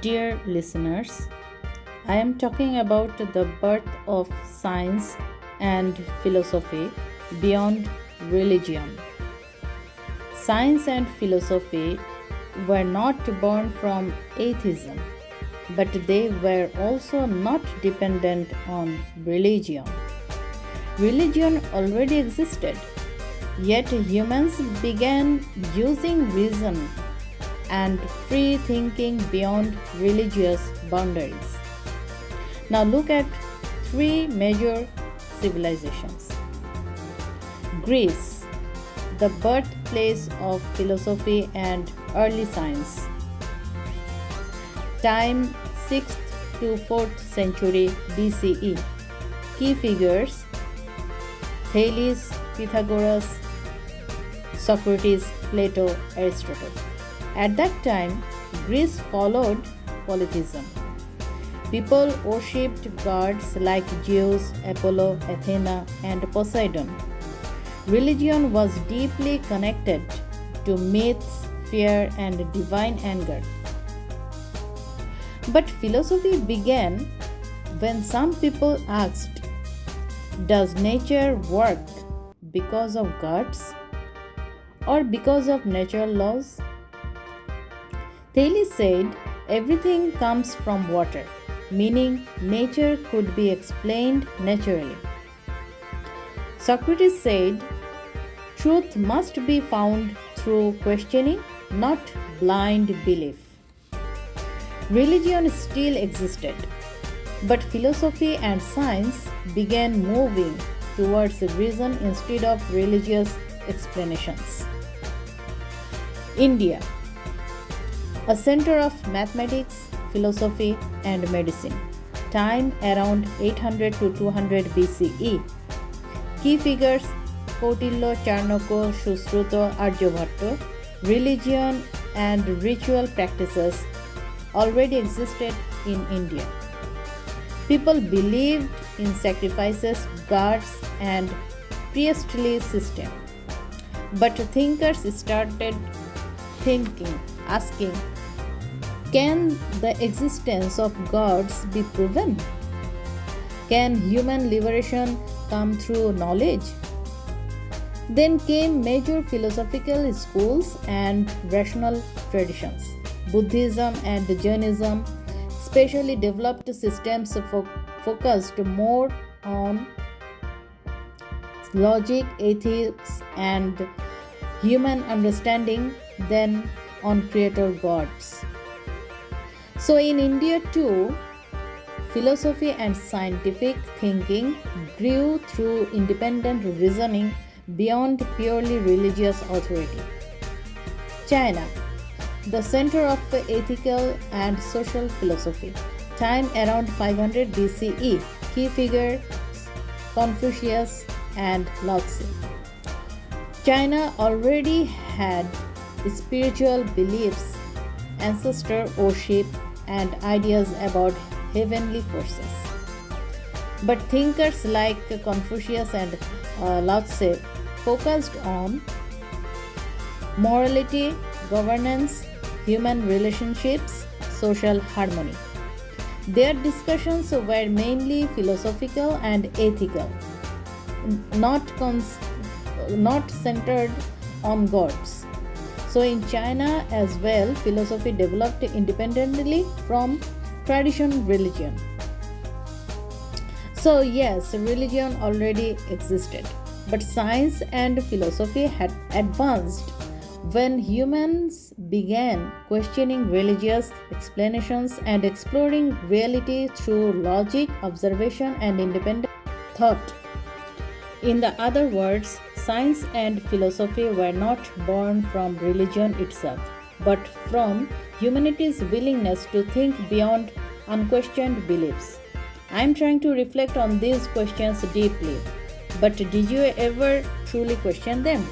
Dear listeners, I am talking about the birth of science and philosophy beyond religion. Science and philosophy were not born from atheism, but they were also not dependent on religion. Religion already existed, yet humans began using reason and free thinking beyond religious boundaries. Now look at three major civilizations. Greece, the birthplace of philosophy and early science. Time 6th to 4th century BCE. Key figures: Thales, Pythagoras, Socrates, Plato, Aristotle. At that time, Greece followed polytheism. People worshipped gods like Zeus, Apollo, Athena, and Poseidon. Religion was deeply connected to myths, fear, and divine anger. But philosophy began when some people asked, does nature work because of gods or because of natural laws? Thales said everything comes from water, meaning nature could be explained naturally. Socrates said truth must be found through questioning, not blind belief. Religion still existed, but philosophy and science began moving towards reason instead of religious explanations. India, a center of mathematics, philosophy, and medicine. Time around 800 to 200 BCE. Key figures: Kautilya, Chanakya, Sushruta, Aryabhatta. Religion and ritual practices already existed in India. People believed in sacrifices, gods, and priestly system. But thinkers started asking, can the existence of gods be proven? Can human liberation come through knowledge? Then came major philosophical schools and rational traditions. Buddhism and Jainism specially developed systems focused more on logic, ethics, and human understanding than on creator gods. So in India too, philosophy and scientific thinking grew through independent reasoning beyond purely religious authority. China, the center of ethical and social philosophy. Time around 500 BCE. Key figures: Confucius and Lao Tzu. China already had spiritual beliefs, ancestor worship, and ideas about heavenly forces. But thinkers like Confucius and Lao Tzu focused on morality, governance, human relationships, social harmony. Their discussions were mainly philosophical and ethical, not centered on gods. So in China as well, philosophy developed independently from traditional religion. So yes, religion already existed, but science and philosophy had advanced when humans began questioning religious explanations and exploring reality through logic, observation, and independent thought. In the other words, science and philosophy were not born from religion itself, but from humanity's willingness to think beyond unquestioned beliefs. I am trying to reflect on these questions deeply, but did you ever truly question them?